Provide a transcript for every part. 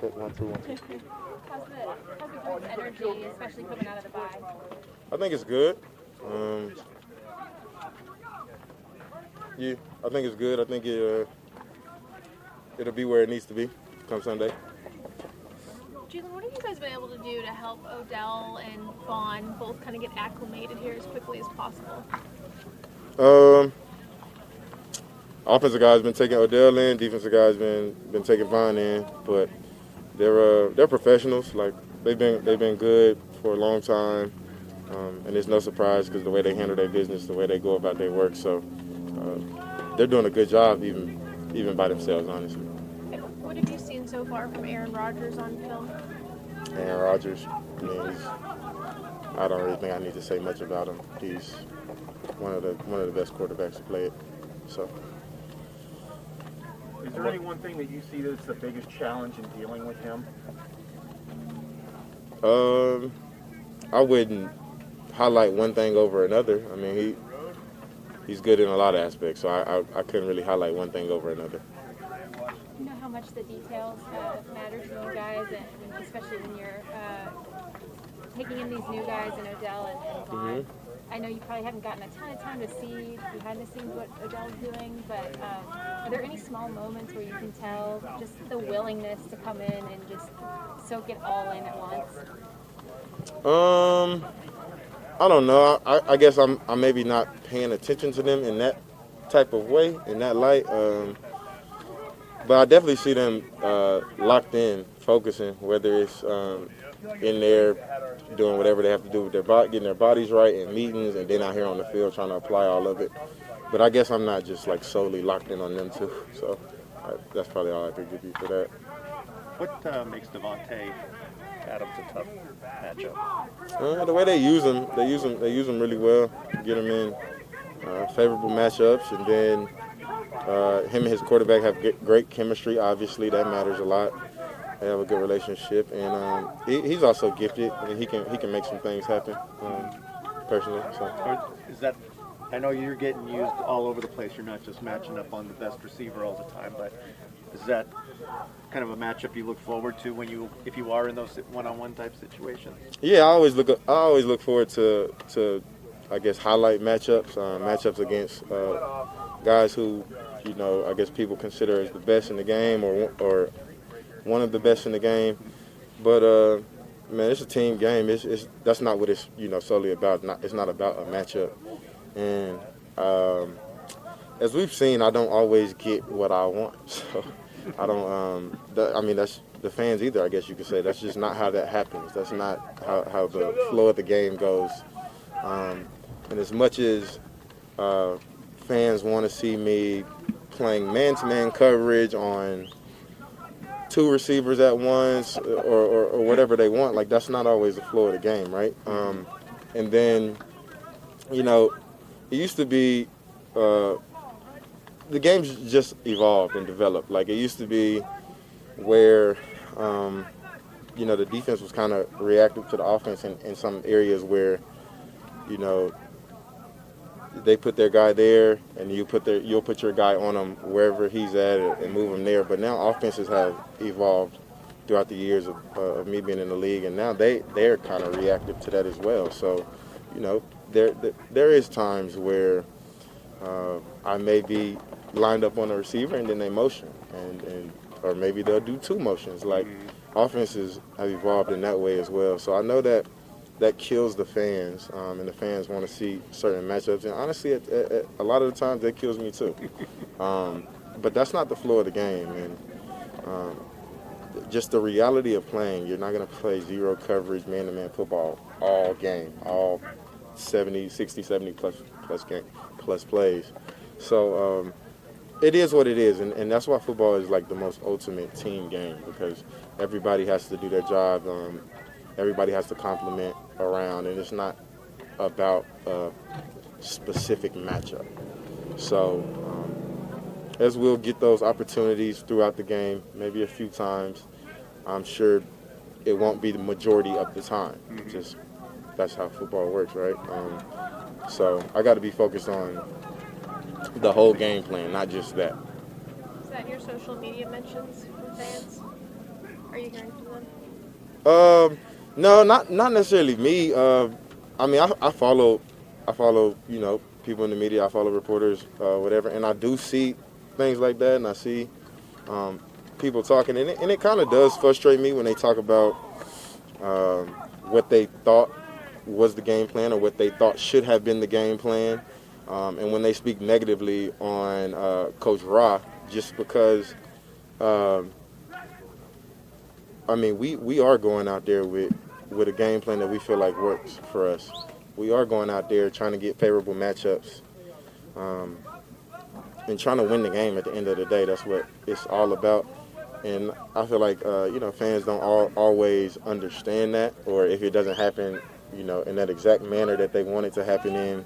check, 1, 2, 1, 2. How's the group's energy, especially coming out of the bye? I think it's good. Yeah, I think it's good. I think it'll be where it needs to be come Sunday. Jalen, what have you guys been able to do to help Odell and Von both kind of get acclimated here as quickly as possible? Offensive guys been taking Odell in, defensive guys been taking Von in, but they're professionals. Like they've been good for a long time, and it's no surprise because the way they handle their business, the way they go about their work. So they're doing a good job, even by themselves, honestly. What have you seen so far from Aaron Rodgers on film? Aaron Rodgers, I mean, I don't really think I need to say much about him. He's one of the best quarterbacks to play it. So. Is there any one thing that you see that's the biggest challenge in dealing with him? I wouldn't highlight one thing over another. I mean, he's good in a lot of aspects, so I couldn't really highlight one thing over another. You know how much the details matter to you guys, and especially when you're taking in these new guys and Odell and Von. Mm-hmm. I know you probably haven't gotten a ton of time to see behind the scenes what Odell's doing, but are there any small moments where you can tell just the willingness to come in and just soak it all in at once? I don't know. I guess I'm maybe not paying attention to them in that type of way, in that light. But I definitely see them locked in, focusing, whether it's in there doing whatever they have to do with their body, getting their bodies right in meetings, and then out here on the field trying to apply all of it. But I guess I'm not just like solely locked in on them too. So that's probably all I could give you for that. What makes Devontae Adams a tough matchup? The way they use them really well. Get them in favorable matchups, and then him and his quarterback have great chemistry. Obviously, that matters a lot. They have a good relationship, and he's also gifted. I mean, he can make some things happen. Personally, so. Is that? I know you're getting used all over the place. You're not just matching up on the best receiver all the time, but is that kind of a matchup you look forward to if you are in those one-on-one type situations? Yeah, I always look forward to I guess highlight matchups against guys who I guess people consider as the best in the game or one of the best in the game. But man, it's a team game. That's not what it's solely about. It's not about a matchup. And as we've seen, I don't always get what I want. So I don't. I mean, that's the fans either. I guess you could say that's just not how that happens. That's not how the flow of the game goes. And as much as fans want to see me playing man-to-man coverage on two receivers at once or whatever they want, like that's not always the flow of the game, right? And then, it used to be the game's just evolved and developed. Like it used to be where, the defense was kind of reactive to the offense in some areas where, they put their guy there, and you'll put your guy on him wherever he's at and move him there. But now offenses have evolved throughout the years of me being in the league, and now they're kind of reactive to that as well. So, there is times where I may be lined up on a receiver and then they motion, or maybe they'll do two motions. Like offenses have evolved in that way as well. So I know that kills the fans, and the fans want to see certain matchups. And honestly, a lot of the times that kills me too. But that's not the flow of the game. And just the reality of playing, you're not going to play zero coverage, man-to-man football all game, all 60, 70 plus plays. So it is what it is. And that's why football is like the most ultimate team game, because everybody has to do their job. Everybody has to complement around, and it's not about a specific matchup. So as we'll get those opportunities throughout the game, maybe a few times, I'm sure it won't be the majority of the time. Just that's how football works, right? So I got to be focused on the whole game plan, not just that. Is that your social media mentions from fans? Are you hearing from them? No, not necessarily me. I mean, I follow, people in the media. I follow reporters, whatever, and I do see things like that, and I see people talking, and it kind of does frustrate me when they talk about what they thought was the game plan or what they thought should have been the game plan, and when they speak negatively on Coach Ra, just because. I mean, we are going out there with a game plan that we feel like works for us. We are going out there trying to get favorable matchups and trying to win the game at the end of the day. That's what it's all about. And I feel like, fans don't always understand that, or if it doesn't happen, in that exact manner that they want it to happen in,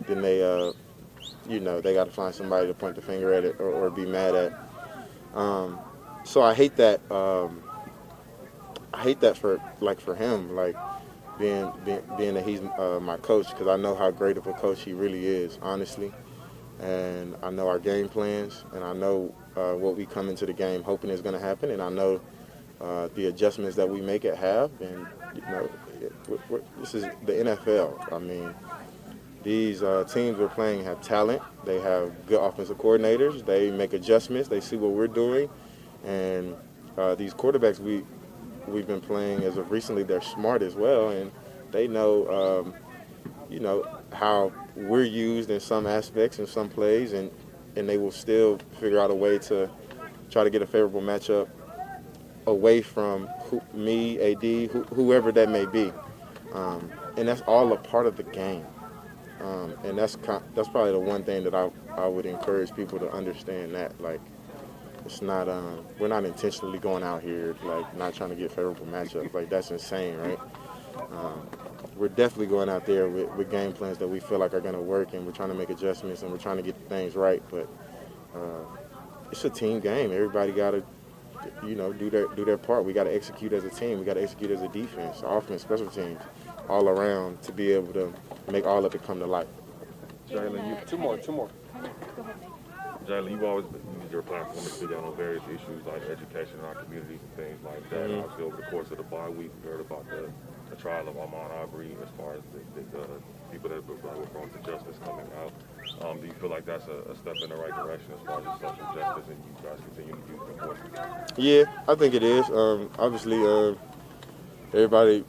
then they, they got to find somebody to point the finger at it or be mad at. So I hate that. I hate that for him, like being that he's my coach, because I know how great of a coach he really is, honestly, and I know our game plans, and I know what we come into the game hoping is going to happen, and I know the adjustments that we make at half, and this is the NFL. I mean, these teams we're playing have talent. They have good offensive coordinators. They make adjustments. They see what we're doing, and these quarterbacks we've been playing as of recently, they're smart as well, and they know, how we're used in some aspects in some plays, and they will still figure out a way to try to get a favorable matchup away from me, AD, whoever that may be, and that's all a part of the game, and that's probably the one thing that I would encourage people to understand, that it's not we're not intentionally going out here not trying to get favorable matchups. That's insane, right? We're definitely going out there with game plans that we feel like are going to work, and we're trying to make adjustments, and we're trying to get things right. But it's a team game. Everybody got to do their part. We got to execute as a team. We got to execute as a defense, offense, special teams, all around, to be able to make all of it come to life. Jalen, two more. Go ahead, Nick. Jalen, you've always used your platform to speak out on various issues like education in our communities and things like that. Mm-hmm. Obviously, over the course of the bye week, we heard about the trial of Ahmaud Arbery as far as the people that were brought to justice coming out. Do you feel like that's a step in the right direction as far as social justice, and you guys continue to use the voice? Yeah, I think it is. Obviously, everybody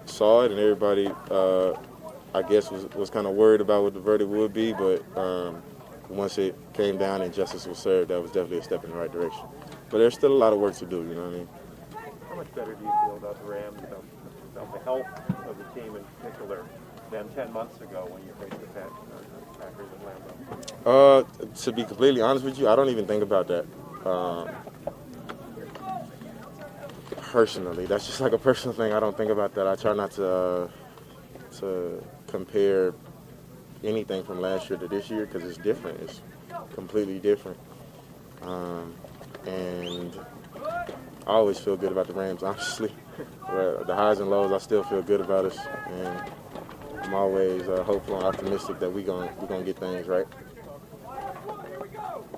saw it, and everybody, I guess, was kind of worried about what the verdict would be, but once it came down and justice was served, that was definitely a step in the right direction. But there's still a lot of work to do, you know what I mean? How much better do you feel about the Rams, about the health of the team in particular, than 10 months ago when you faced the Packers in Lambeau? To be completely honest with you, I don't even think about that. Personally, that's just like a personal thing. I don't think about that. I try not to compare anything from last year to this year, because it's different. It's completely different. And I always feel good about the Rams, honestly. The highs and lows, I still feel good about us, and I'm always hopeful and optimistic that we're gonna get things right.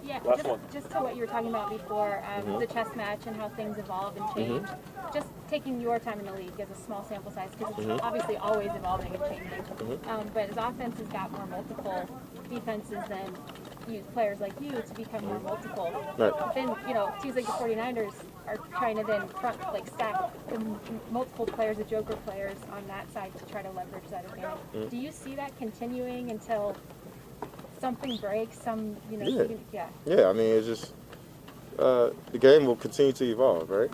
Yeah, Last one. just to what you were talking about before, the chess match and how things evolve and change. Just taking your time in the league as a small sample size, because it's obviously always evolving and changing. But as offenses got more multiple, defenses then use players like you to become more multiple. Right. Then, teams like the 49ers are trying to then stack the multiple players, the joker players on that side to try to leverage that advantage. Do you see that continuing until something breaks? Yeah. Yeah, I mean, it's just the game will continue to evolve, right?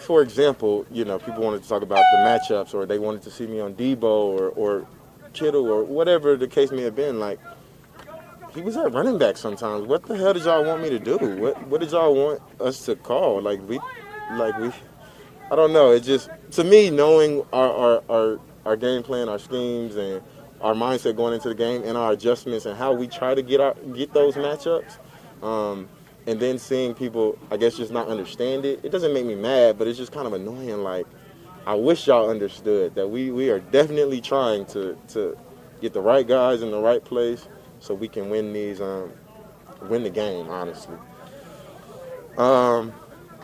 For example, people wanted to talk about the matchups, or they wanted to see me on Debo or Kittle or whatever the case may have been. He was at running back sometimes. What the hell did y'all want me to do? What did y'all want us to call? I don't know. It just, to me, knowing our game plan, our schemes, and our mindset going into the game, and our adjustments, and how we try to get those matchups, and then seeing people, I guess, just not understand it. It doesn't make me mad, but it's just kind of annoying. I wish y'all understood that we are definitely trying to get the right guys in the right place, so we can win these win the game, honestly.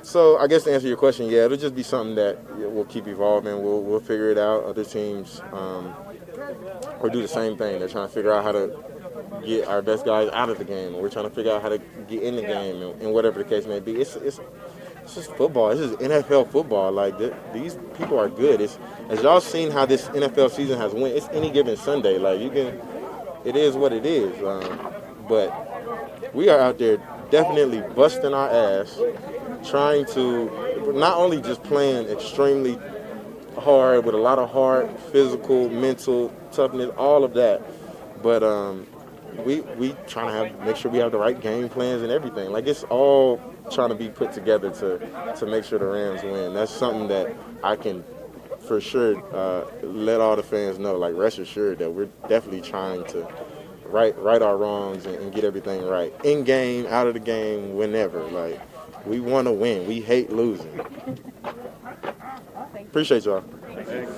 So I guess to answer your question, yeah, it'll just be something that will keep evolving. We'll figure it out. Other teams will do the same thing. They're trying to figure out how to get our best guys out of the game, and we're trying to figure out how to get in the game, and whatever the case may be. It's just football. It's just NFL football. Like these people are good. As y'all seen how this NFL season has went. It's any given Sunday. Like it is what it is. But we are out there definitely busting our ass, trying to not only just playing extremely hard with a lot of heart, physical, mental toughness, all of that, but we trying to make sure we have the right game plans and everything. Like it's all trying to be put together to make sure the Rams win. That's something that I can for sure let all the fans know. Like rest assured that we're definitely trying to right our wrongs and get everything right in game, out of the game, whenever. Like we want to win. We hate losing. Appreciate y'all. Thanks.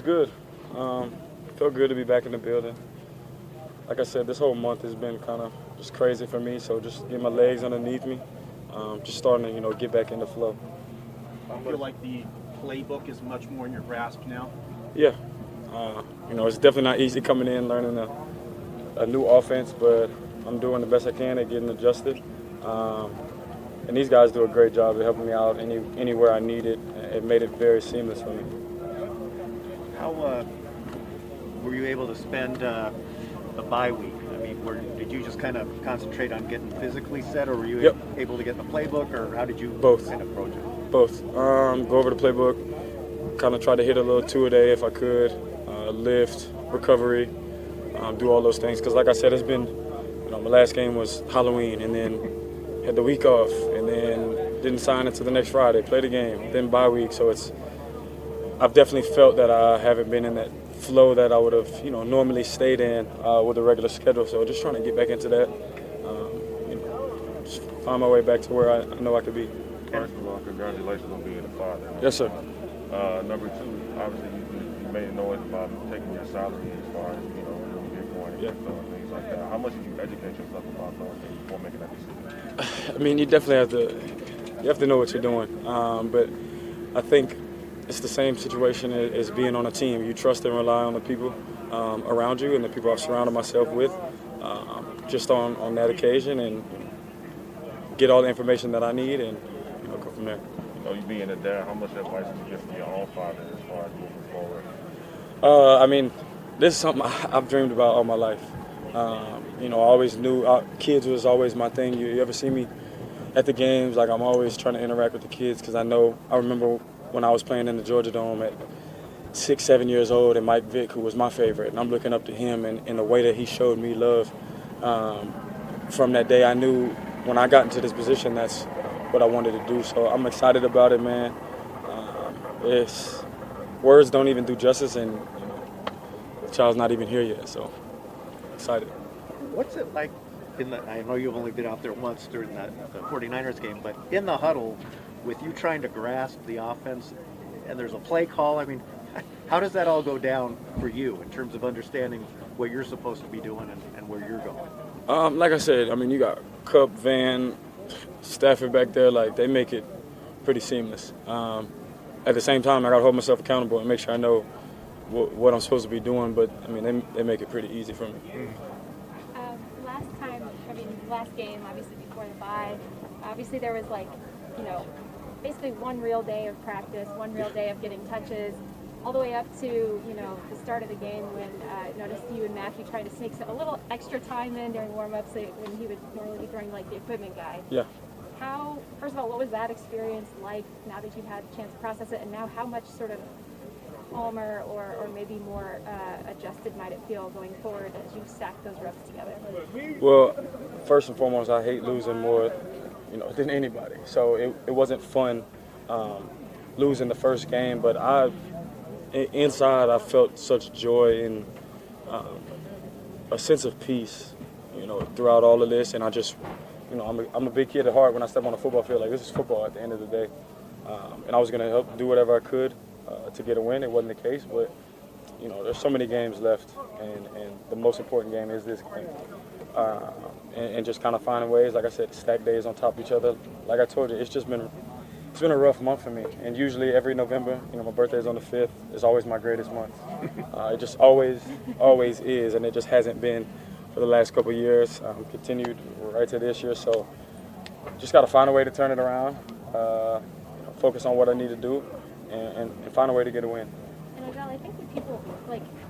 good. Felt good to be back in the building. Like I said, this whole month has been kind of just crazy for me, so just getting my legs underneath me, just starting to, get back in the flow. I feel like the playbook is much more in your grasp now. Yeah. It's definitely not easy coming in, learning a new offense, but I'm doing the best I can at getting adjusted. And these guys do a great job of helping me out anywhere I need it. It made it very seamless for me. How were you able to spend the bye week? I mean, did you just kind of concentrate on getting physically set, or were you able to get the playbook, or how did you kind of approach it? Both. Go over the playbook, kind of try to hit a little 2 a day if I could, lift, recovery, do all those things. Because like I said, it's been, my last game was Halloween, and then had the week off, and then didn't sign until the next Friday, played a game, then bye week. So I've definitely felt that I haven't been in that flow that I would have, normally stayed in with a regular schedule. So just trying to get back into that, just find my way back to where I know I could be. First of all, congratulations on being a father. Yes, sir. Number two, obviously you made noise about taking your salary as far as, when you get going and things like that. How much did you educate yourself about those things before making that decision? I mean, you definitely have to know what you're doing. But I think it's the same situation as being on a team. You trust and rely on the people around you and the people I've surrounded myself with just on that occasion, and get all the information that I need and go from there. You being a dad, how much advice would you give to your own father as far as moving forward? I mean, this is something I've dreamed about all my life. I always knew kids was always my thing. You ever see me at the games, like I'm always trying to interact with the kids, because I remember when I was playing in the Georgia Dome at 6, 7 years old, and Mike Vick, who was my favorite, and I'm looking up to him and the way that he showed me love. From that day, I knew when I got into this position, that's what I wanted to do. So I'm excited about it, man. Words don't even do justice, and the child's not even here yet, so excited. What's it like I know you've only been out there once during the 49ers game, but in the huddle, with you trying to grasp the offense, and there's a play call, I mean, how does that all go down for you in terms of understanding what you're supposed to be doing and where you're going? Like I said, I mean, you got Cup, Van, Stafford back there, like they make it pretty seamless. At the same time, I got to hold myself accountable and make sure I know what I'm supposed to be doing, but I mean, they make it pretty easy for me. Last game, obviously before the bye, obviously there was basically one real day of practice, one real day of getting touches, all the way up to, the start of the game when I noticed you and Matthew trying to sneak a little extra time in during warm-ups when he would normally be throwing like the equipment guy. Yeah. First of all, what was that experience like now that you've had a chance to process it, and now how much sort of calmer or maybe more adjusted might it feel going forward as you stack those reps together? Well, first and foremost, I hate losing more, than anybody. So it wasn't fun losing the first game, but inside I felt such joy and a sense of peace, throughout all of this. And I just, I'm a big kid at heart. When I step on a football field, like, this is football at the end of the day. And I was going to help do whatever I could to get a win. It wasn't the case, but there's so many games left, and the most important game is this game. And just kind of finding ways, like I said, to stack days on top of each other. Like I told you, it's been a rough month for me. And usually every November, my birthday is on the 5th. It's always my greatest month. It just always is, and it just hasn't been for the last couple of years. Continued right to this year, so just got to find a way to turn it around. Focus on what I need to do, and find a way to get a win. And Odell, I think when people,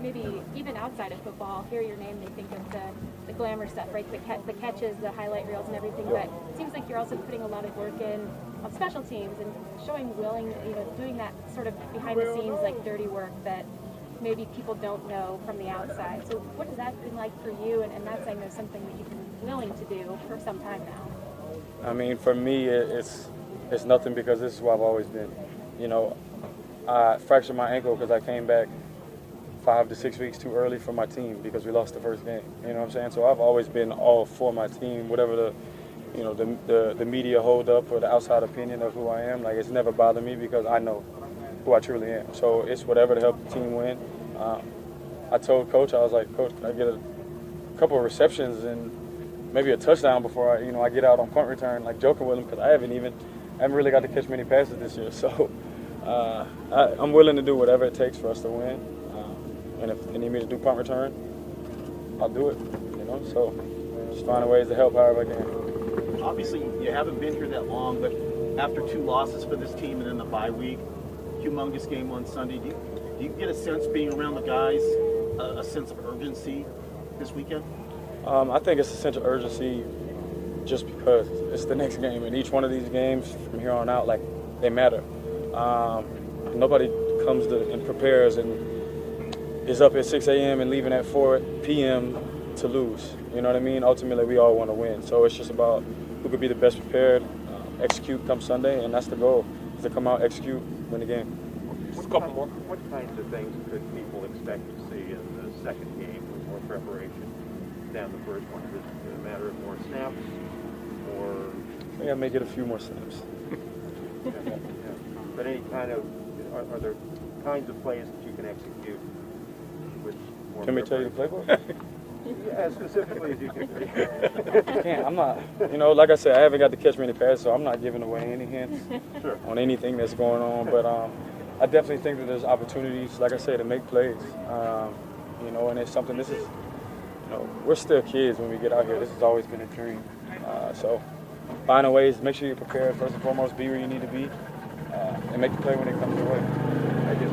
maybe even outside of football, hear your name, they think of the glamour stuff, right? The catches, the highlight reels and everything, but it seems like you're also putting a lot of work in on special teams and showing doing that sort of behind the scenes, dirty work that maybe people don't know from the outside. So what has that been like for you? And that's, I know, something that you've been willing to do for some time now. I mean, for me, it's nothing, because this is where I've always been. I fractured my ankle because I came back 5 to 6 weeks too early for my team because we lost the first game. You know what I'm saying? So I've always been all for my team, whatever the media hold up or the outside opinion of who I am. Like, it's never bothered me because I know who I truly am. So it's whatever to help the team win. I told Coach, I was like, Coach, can I get a couple of receptions and maybe a touchdown before I get out on punt return, like joking with him, because I haven't really got to catch many passes this year. So I'm willing to do whatever it takes for us to win. And if they need me to do punt return, I'll do it. So just finding ways to help however I can. Obviously, you haven't been here that long, but after 2 losses for this team and then the bye week, humongous game on Sunday, do you get a sense being around the guys, a sense of urgency this weekend? I think it's a sense of urgency just because it's the next game, and each one of these games from here on out, like, they matter. Nobody comes and prepares and is up at 6 a.m. and leaving at 4 p.m. to lose. You know what I mean? Ultimately, we all want to win. So it's just about who could be the best prepared, execute come Sunday, and that's the goal, is to come out, execute, win the game. Just a couple more. What kinds of things could people expect to see in the second game with more preparation than the first one? Is it a matter of more snaps, or? I think I may get a few more snaps. Yeah. But any kind of, are there kinds of plays that you can execute with more Can we tell you the playbook? As specifically as you can. I can't. I'm not. Like I said, I haven't got to catch many passes, so I'm not giving away any hints on anything that's going on. But I definitely think that there's opportunities, like I said, to make plays. And it's something. This is, we're still kids when we get out here. This has always been a dream. So finding ways, make sure you're prepared first and foremost. Be where you need to be, and make the play when it comes your way. I guess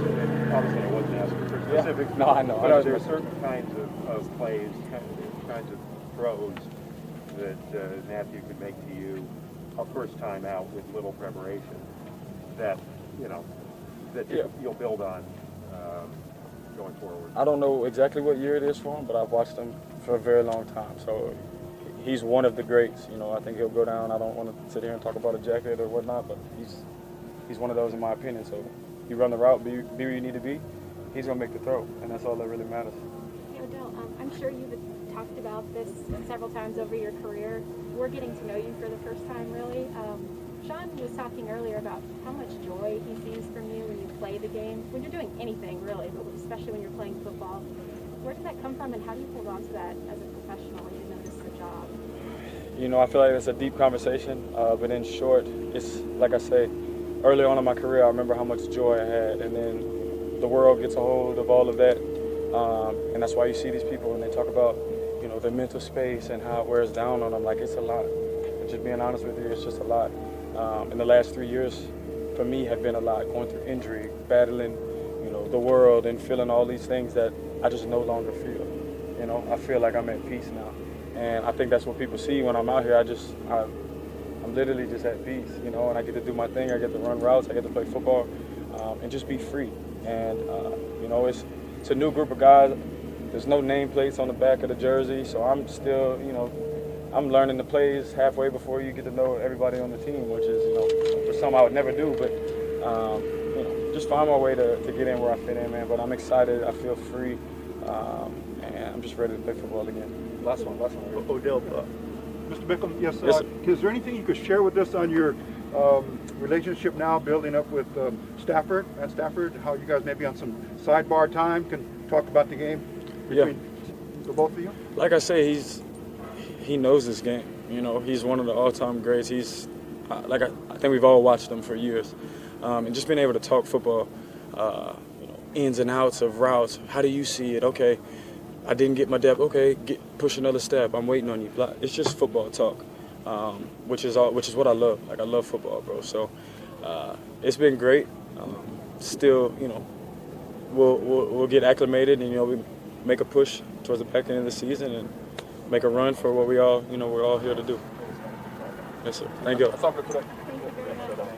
obviously I wasn't asking for specifics. No, I know. But are there certain kinds of plays, kinds of throws that Matthew could make to you a first time out with little preparation that you'll build on going forward? I don't know exactly what year it is for him, but I've watched him for a very long time. So he's one of the greats. I think he'll go down. I don't want to sit here and talk about a jacket or whatnot, but he's one of those in my opinion. So you run the route, be where you need to be, he's going to make the throw, and that's all that really matters. Hey, Odell, I'm sure you've talked about this several times over your career. We're getting to know you for the first time, really. Sean was talking earlier about how much joy he sees from you when you play the game, when you're doing anything, really, but especially when you're playing football. Where did that come from, and how do you hold on to that as a professional, even though this is a job? I feel like it's a deep conversation, but in short, it's like I say, early on in my career, I remember how much joy I had, and then the world gets a hold of all of that, and that's why you see these people when they talk about, their mental space and how it wears down on them. Like, it's a lot. And just being honest with you, it's just a lot. And the last 3 years, for me, have been a lot. Going through injury, battling, the world, and feeling all these things that I just no longer feel. I feel like I'm at peace now, and I think that's what people see when I'm out here. I'm literally just at peace, and I get to do my thing. I get to run routes. I get to play football, and just be free. And it's a new group of guys. There's no nameplates on the back of the jersey, so I'm still, I'm learning the plays halfway before you get to know everybody on the team, which is, something I would never do. But just find my way to get in where I fit in, man. But I'm excited. I feel free, and I'm just ready to play football again. Last one. Odell, Mr. Beckham, yes, Yes, sir. is there anything you could share with us on your relationship now building up with Stafford, how you guys maybe on some sidebar time can talk about the game between the both of you? Like I say, he knows this game. He's one of the all-time greats. He's I think we've all watched him for years, and just being able to talk football, ins and outs of routes. How do you see it? Okay, I didn't get my depth. Okay, push another step. I'm waiting on you. It's just football talk, which is what I love. Like, I love football, bro. So it's been great. Still, we'll get acclimated, and we make a push towards the back end of the season and make a run for what we're all here to do. Yes, sir. Thank you. Thank you very much.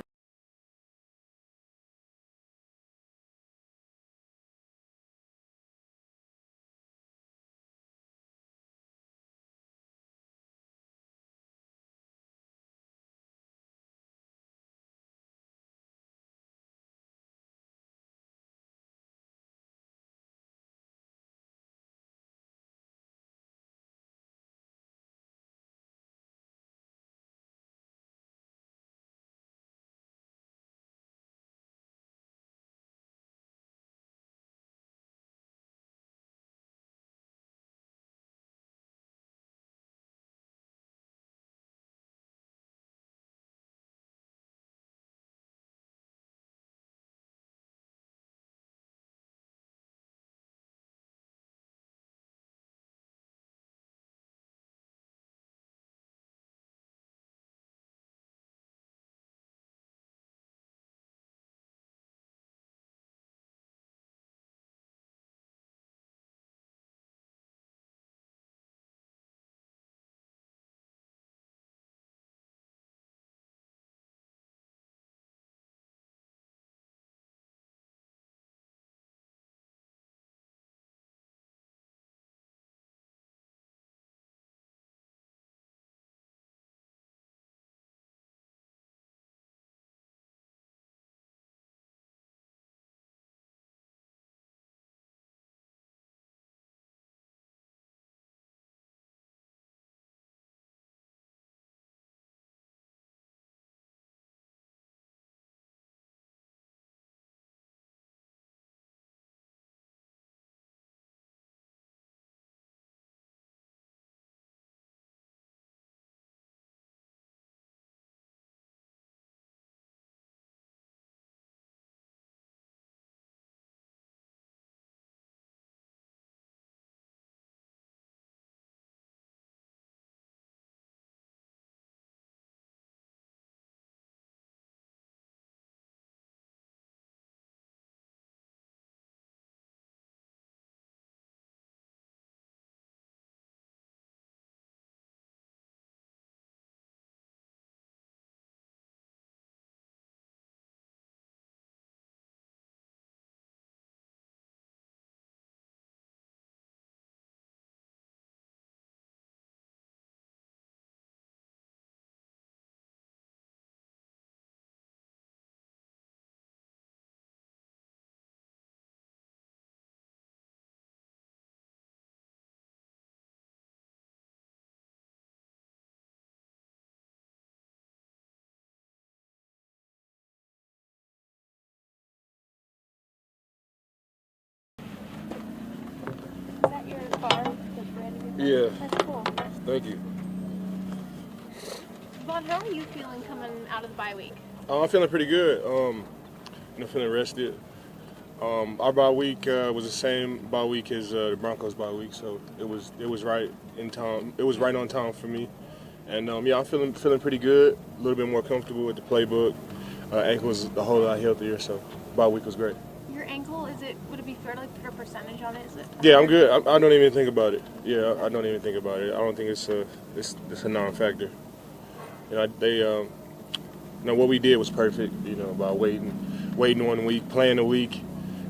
far. The brand new Yeah. That's cool. Thank you. Von, how are you feeling coming out of the bye week? I'm feeling pretty good. Feeling rested. Our bye week was the same bye week as the Broncos bye week, so it was right in time. It was right on time for me, and I'm feeling pretty good. A little bit more comfortable with the playbook. Ankle was a whole lot healthier, so bye week was great. Your ankle, would it be fair to put a percentage on it? Is it? Yeah, I'm good. I don't even think about it. Yeah, I don't even think about it. I don't think it's a non-factor. What we did was perfect. By waiting 1 week, playing a week,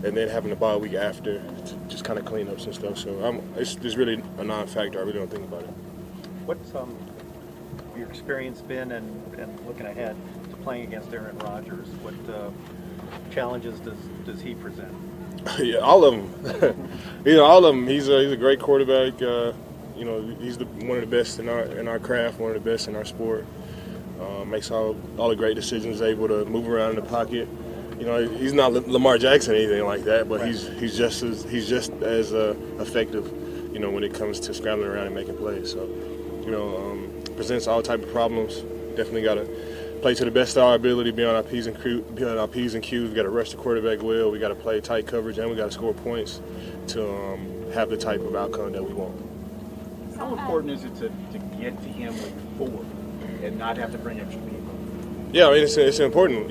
and then having the bye week after to just kind of clean up some stuff. So it's really a non-factor. I really don't think about it. What's your experience been and looking ahead to playing against Aaron Rodgers? What challenges does he present? Yeah, all of them. All of them. He's a great quarterback. He's one of the best in our craft, one of the best in our sport. Makes all the great decisions, able to move around in the pocket. He's not Lamar Jackson or anything like that, but he's just as effective, when it comes to scrambling around and making plays. So, presents all type of problems. Definitely got to play to the best of our ability, be on our P's and Q's. We got to rush the quarterback well. We got to play tight coverage, and we got to score points to have the type of outcome that we want. How important is it to get to him with 4 and not have to bring extra people? Yeah, I mean, it's important.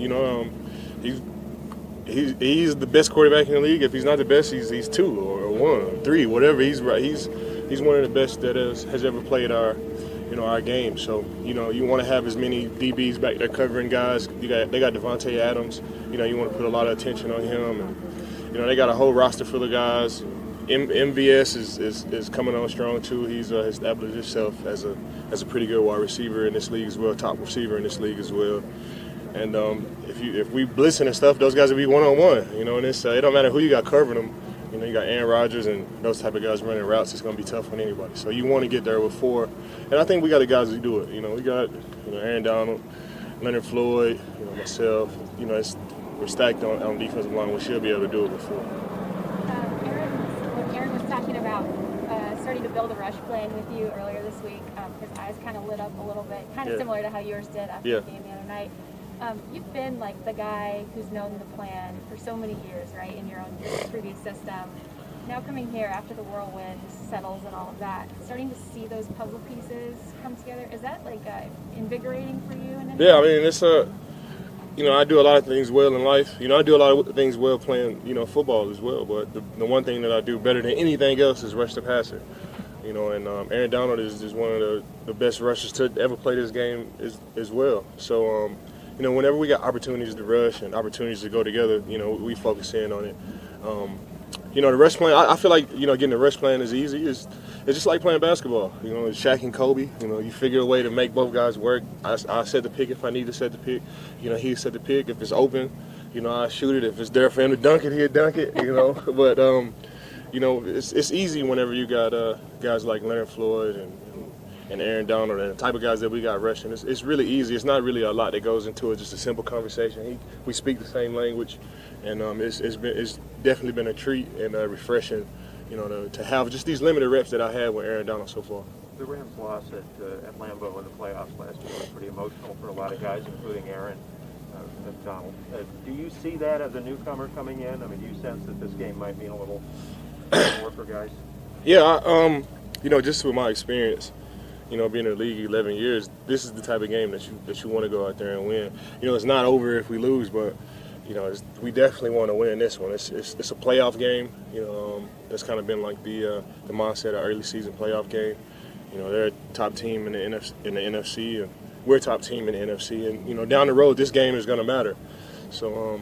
He's the best quarterback in the league. If he's not the best, he's 2 or 1 or 3, whatever. He's right. He's one of the best that has ever played our game. So you want to have as many DBs back there covering guys. They got Devontae Adams. You want to put a lot of attention on him, and they got a whole roster full of guys. MVS is coming on strong too. He's established himself as a pretty good wide receiver in this league as well, top receiver in this league as well. And if we blitzing and stuff, those guys will be one-on-one. And it don't matter who you got covering them. You got Aaron Rodgers and those type of guys running routes. It's going to be tough on anybody. So you want to get there with 4, and I think we got the guys who do it. We got Aaron Donald, Leonard Floyd, myself. We're stacked on defensive line. We should be able to do it with 4. Aaron was talking about starting to build a rush plan with you earlier this week. His eyes kind of lit up a little bit, kind of similar to how yours did after the game the other night. You've been like the guy who's known the plan for so many years, right, in your own previous system. Now coming here after the whirlwind settles and all of that, starting to see those puzzle pieces come together, is that like invigorating for you? Yeah, I mean, it's I do a lot of things well in life. I do a lot of things well playing, football as well. But the one thing that I do better than anything else is rush the passer. And Aaron Donald is one of the best rushers to ever play this game as well. So, whenever we got opportunities to rush and opportunities to go together, we focus in on it. The rush plan, I feel like, getting the rush plan is easy. It's just like playing basketball. It's Shaq and Kobe. You figure a way to make both guys work. I set the pick if I need to set the pick. He set the pick. If it's open, I shoot it. If it's there for him to dunk it, he'll dunk it, But, it's easy whenever you got guys like Leonard Floyd and Aaron Donald and the type of guys that we got rushing. It's really easy. It's not really a lot that goes into it. Just a simple conversation. We speak the same language, and it's definitely been a treat and refreshing, to have just these limited reps that I had with Aaron Donald so far. The Rams' loss at Lambeau in the playoffs last year was pretty emotional for a lot of guys, including Aaron Donald. Do you see that as a newcomer coming in? I mean, do you sense that this game might mean a little more for guys? Yeah, just with my experience, being in the league 11 years, this is the type of game that you want to go out there and win. It's not over if we lose, but we definitely want to win this one. It's a playoff game. That's kind of been like the mindset of early season playoff game. They're a top team in the NFC, and we're a top team in the NFC. And down the road, this game is going to matter. So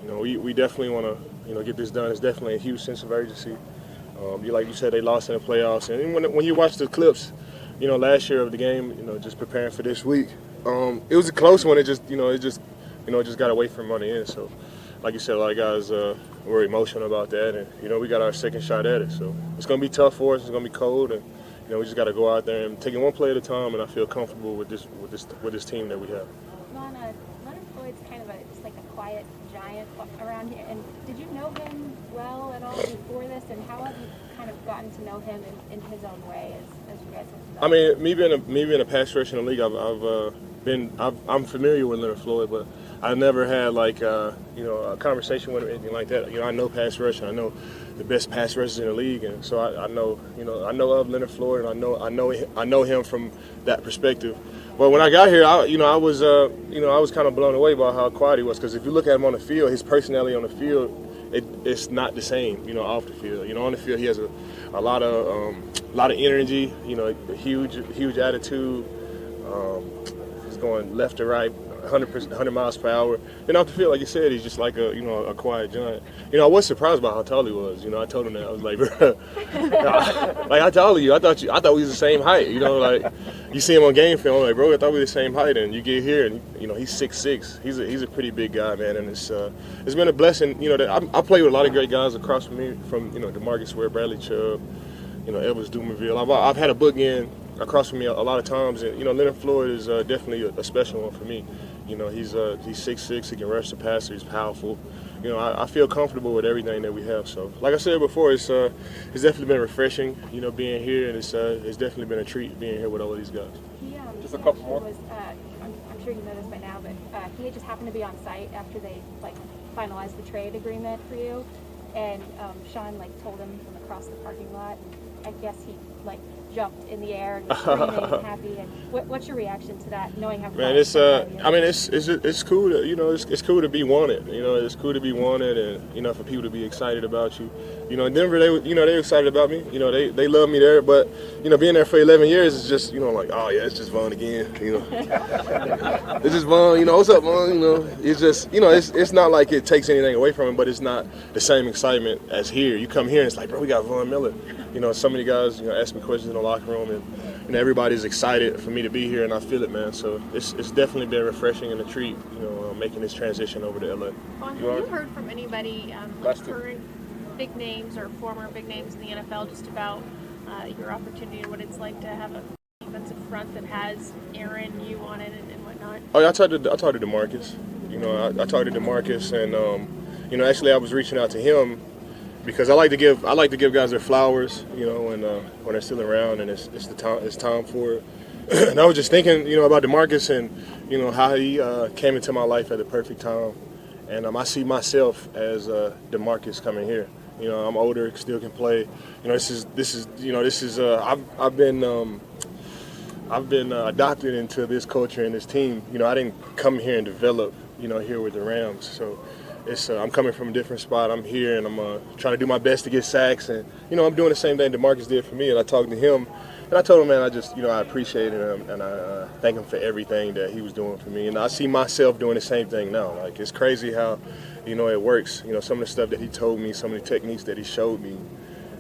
we definitely want to get this done. It's definitely a huge sense of urgency. Like you said, they lost in the playoffs, and when you watch the clips, last year of the game, just preparing for this week, it was a close one. It just got away from on the end. So, like you said, a lot of guys were emotional about that, and we got our second shot at it. So it's gonna be tough for us. It's gonna be cold, and we just got to go out there and take it one play at a time. And I feel comfortable with this team that we have. Leonard Floyd's kind of just like a quiet giant. giant around here. And did you know him well at all before this? And how have you kind of gotten to know him in his own way as you guys have I mean, me being a pass rusher in the league, I'm familiar with Leonard Floyd, but I never had like a conversation with him or anything like that. I know pass rush, and I know the best pass rushers in the league, and so I know of Leonard Floyd, and I know him from that perspective. But when I got here, I was kind of blown away by how quiet he was, because if you look at him on the field, his personality on the field, it's not the same, off the field. On the field, he has a lot of energy, a huge attitude. He's going left to right, 100 miles per hour. And off the field, like you said, he's just like a quiet giant. I was surprised by how tall he was. I told him that. I was like, bro, like I told you, I thought we was the same height. Like you see him on game film, like, bro, I thought we were the same height. And you get here, and he's 6'6". He's a pretty big guy, man. And it's been a blessing. That I played with a lot of great guys across from me, from DeMarcus Ware, Bradley Chubb, Elvis Dumerville. I've had a bookend across from me a lot of times, and Leonard Floyd is definitely a special one for me. He's 6'6", he can rush the passer, he's powerful. I feel comfortable with everything that we have. So, like I said before, it's definitely been refreshing, being here, and it's definitely been a treat being here with all of these guys. Just a couple more. I'm sure you know this by now, but he just happened to be on site after they finalized the trade agreement for you, and Sean told him from across the parking lot. I guess he jumped in the air and was screaming and happy. And what's your reaction to that, knowing how? Man, it's cool to it's cool to be wanted. It's cool to be wanted, and for people to be excited about you. In Denver, they're excited about me. They love me there. But being there for 11 years is just like, oh yeah, it's just Von again. It's just Von. What's up, Von? It's just it's not like it takes anything away from him, but it's not the same excitement as here. You come here and it's like, bro, we got Von Miller. So many guys ask me questions in the locker room, and everybody's excited for me to be here, and I feel it, man. So it's definitely been refreshing and a treat, making this transition over to LA. Have you heard from anybody, current big names or former big names in the NFL, just about your opportunity and what it's like to have a defensive front that has Aaron, you on it, and whatnot? Oh yeah, I talked to DeMarcus. I talked to DeMarcus, and actually I was reaching out to him, because I like to give guys their flowers, when they're still around, and it's time for it. And I was just thinking, about DeMarcus and how he came into my life at the perfect time, and I see myself as DeMarcus coming here. I'm older, still can play. I've been adopted into this culture and this team. I didn't come here and develop, here with the Rams. So I'm coming from a different spot. I'm here, and I'm trying to do my best to get sacks. And, I'm doing the same thing DeMarcus did for me. And I talked to him, and I told him, man, I appreciated him, and I thank him for everything that he was doing for me. And I see myself doing the same thing now. It's crazy how, it works. Some of the stuff that he told me, some of the techniques that he showed me,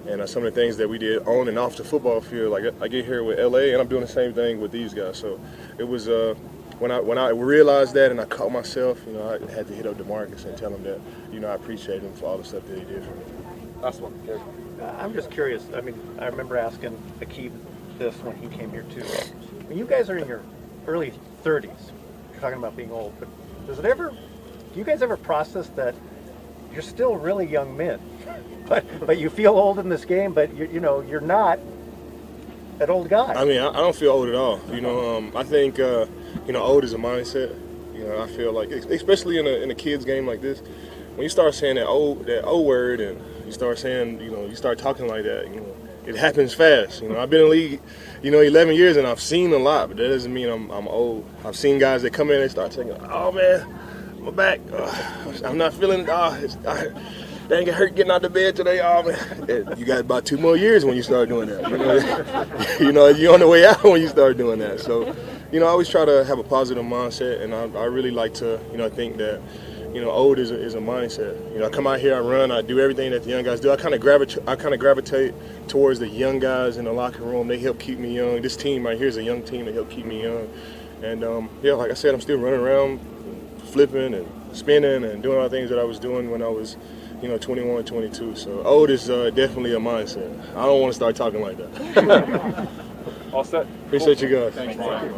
and some of the things that we did on and off the football field. I get here with LA, and I'm doing the same thing with these guys. So it was when I realized that, and I caught myself, I had to hit up DeMarcus and tell him that, I appreciate him for all the stuff that he did for me. Last one. I'm just curious. I mean, I remember asking Akeem this when he came here too. When you guys are in your early 30s, you're talking about being old, but do you guys ever process that you're still really young men, but you feel old in this game, but you're not an old guy? I mean, I don't feel old at all. I think old is a mindset. I feel like, especially in a kids game like this, when you start saying that old word, and you start saying, you start talking like that, it happens fast. I've been in the league, 11 years, and I've seen a lot, but that doesn't mean I'm old. I've seen guys that come in and start saying, oh man, my back, I'm not feeling it. Dang, it hurt getting out of bed today. Oh man, you got about 2 more years when you start doing that. You're on the way out when you start doing that. So, I always try to have a positive mindset, and I really like to, think that, old is a mindset. I come out here, I run, I do everything that the young guys do. I kind of gravitate towards the young guys in the locker room. They help keep me young. This team right here is a young team that help keep me young. And like I said, I'm still running around, flipping and spinning and doing all the things that I was doing when I was, 21, 22. So old is definitely a mindset. I don't want to start talking like that. All set. Appreciate you guys. Thanks, Brian.